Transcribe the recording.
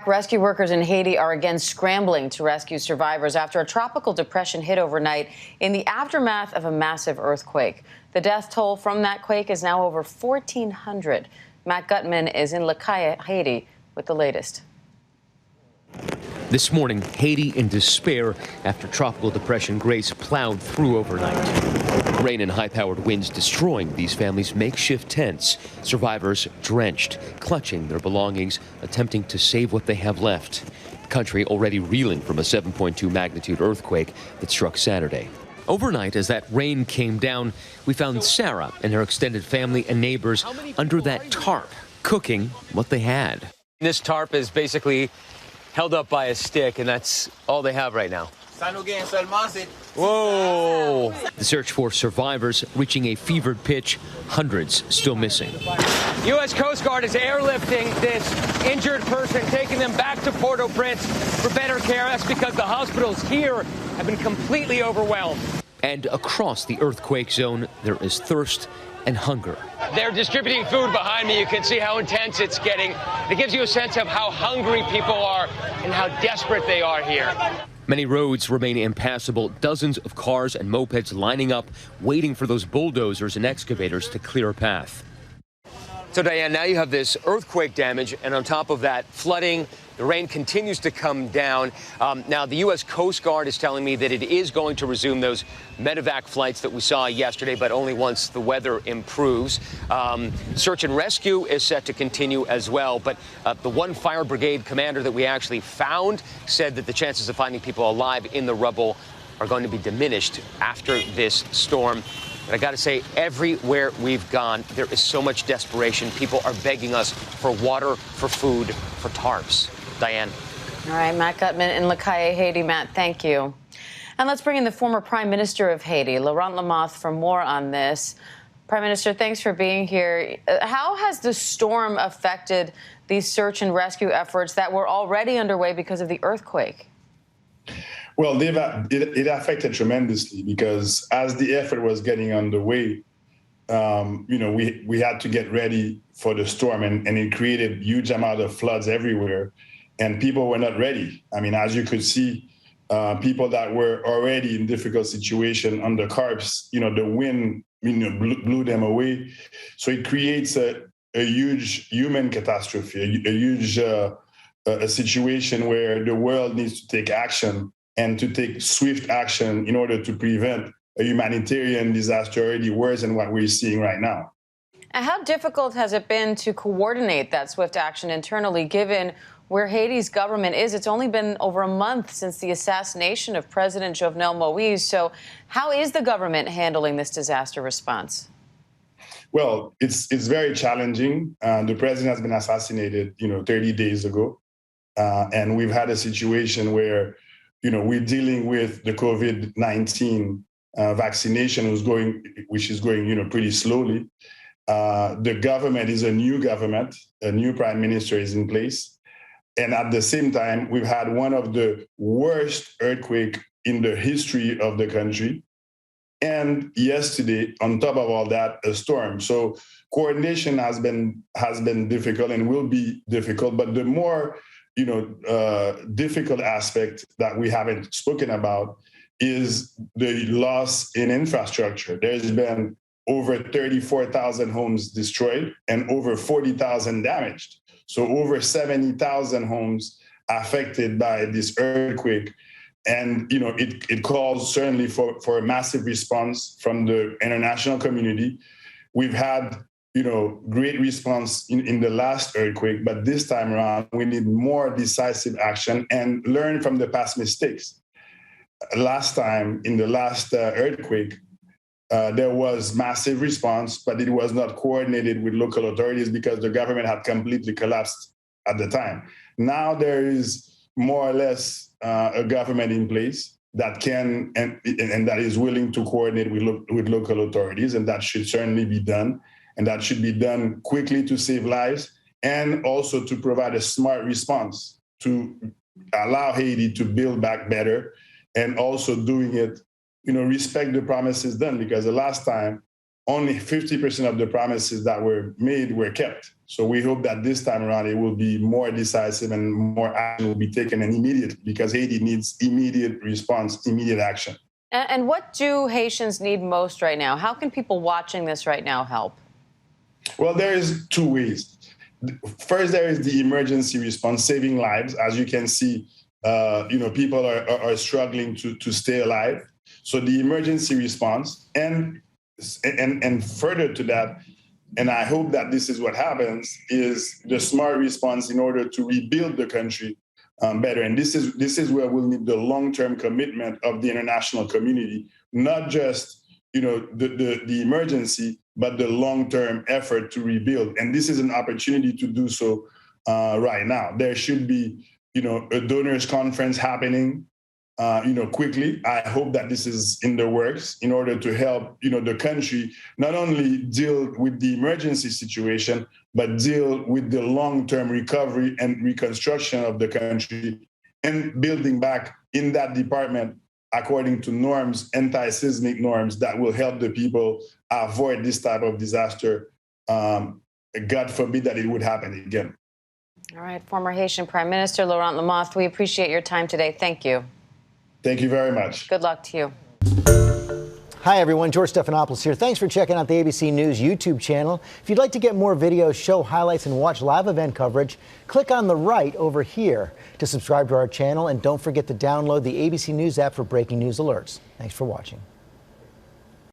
rescue workers in Haiti are again scrambling to rescue survivors after a tropical depression hit overnight in the aftermath of a massive earthquake. The death toll from that quake is now over 1,400. Matt Gutman is in Le Cayenne, Haiti, with the latest. This morning, Haiti in despair after Tropical Depression Grace plowed through overnight. Rain and high-powered winds destroying these families' makeshift tents. Survivors drenched, clutching their belongings, attempting to save what they have left. The country already reeling from a 7.2 magnitude earthquake that struck Saturday. Overnight, as that rain came down, we found Sarah and her extended family and neighbors under that tarp, cooking what they had. This tarp is basically held up by a stick, and that's all they have right now. Whoa! The search for survivors reaching a fevered pitch, hundreds still missing. U.S. Coast Guard is airlifting this injured person, taking them back to Port-au-Prince for better care. That's because the hospitals here have been completely overwhelmed. And across the earthquake zone, there is thirst and hunger. They're distributing food behind me. You can see how intense it's getting. It gives you a sense of how hungry people are and how desperate they are here. Many roads remain impassable, dozens of cars and mopeds lining up, waiting for those bulldozers and excavators to clear a path. So, Diane, now you have this earthquake damage, and on top of that, flooding. The rain continues to come down. Now, the U.S. Coast Guard is telling me that it is going to resume those medevac flights that we saw yesterday, but only once the weather improves. Search and rescue is set to continue as well. But the one fire brigade commander that we actually found said that the chances of finding people alive in the rubble are going to be diminished after this storm. And I got to say, everywhere we've gone, there is so much desperation. People are begging us for water, for food, for tarps. Diane. All right, Matt Gutman in Le Cayenne, Haiti. Matt, thank you. And let's bring in the former Prime Minister of Haiti, Laurent Lamothe, for more on this. Prime Minister, thanks for being here. How has the storm affected these search and rescue efforts that were already underway because of the earthquake? Well, it affected tremendously because as the effort was getting underway, we had to get ready for the storm, and it created huge amount of floods everywhere, and people were not ready. I mean, as you could see, people that were already in difficult situation under carps, the wind, blew them away. So it creates a huge human catastrophe, a huge a situation where the world needs to take action and to take swift action in order to prevent a humanitarian disaster already worse than what we're seeing right now. And how difficult has it been to coordinate that swift action internally, given where Haiti's government is? It's only been over a month since the assassination of President Jovenel Moïse. So how is the government handling this disaster response? Well, it's very challenging. The president has been assassinated, 30 days ago. And we've had a situation where, we're dealing with the COVID-19 vaccination which is going, pretty slowly. The government is a new government. A new prime minister is in place. And at the same time, we've had one of the worst earthquakes in the history of the country. And yesterday, on top of all that, a storm. So coordination has been difficult and will be difficult. But the more, difficult aspect that we haven't spoken about is the loss in infrastructure. There's been over 34,000 homes destroyed and over 40,000 damaged. So over 70,000 homes affected by this earthquake. And, it calls certainly for a massive response from the international community. We've had, great response in the last earthquake, but this time around, we need more decisive action and learn from the past mistakes. Last time, in the last earthquake, there was massive response, but it was not coordinated with local authorities because the government had completely collapsed at the time. Now there is more or less a government in place that can and that is willing to coordinate with local authorities, and that should certainly be done. And that should be done quickly to save lives and also to provide a smart response to allow Haiti to build back better, and also doing it, respect the promises done, because the last time only 50% of the promises that were made were kept. So we hope that this time around it will be more decisive and more action will be taken and immediately, because Haiti needs immediate response, immediate action. And what do Haitians need most right now? How can people watching this right now help? Well, there is two ways. First, there is the emergency response, saving lives. As you can see, people are struggling to stay alive. So the emergency response, and further to that, and I hope that this is what happens, is the smart response in order to rebuild the country better. And this is where we'll need the long-term commitment of the international community, not just the emergency, but the long-term effort to rebuild. And this is an opportunity to do so right now. There should be a donors conference happening quickly. I hope that this is in the works in order to help the country not only deal with the emergency situation, but deal with the long-term recovery and reconstruction of the country and building back in that department according to norms, anti-seismic norms that will help the people avoid this type of disaster. God forbid that it would happen again. All right, former Haitian Prime Minister Laurent Lamothe, we appreciate your time today. Thank you. Thank you very much. Good luck to you. Hi, everyone. George Stephanopoulos here. Thanks for checking out the ABC News YouTube channel. If you'd like to get more videos, show highlights, and watch live event coverage, click on the right over here to subscribe to our channel. And don't forget to download the ABC News app for breaking news alerts. Thanks for watching.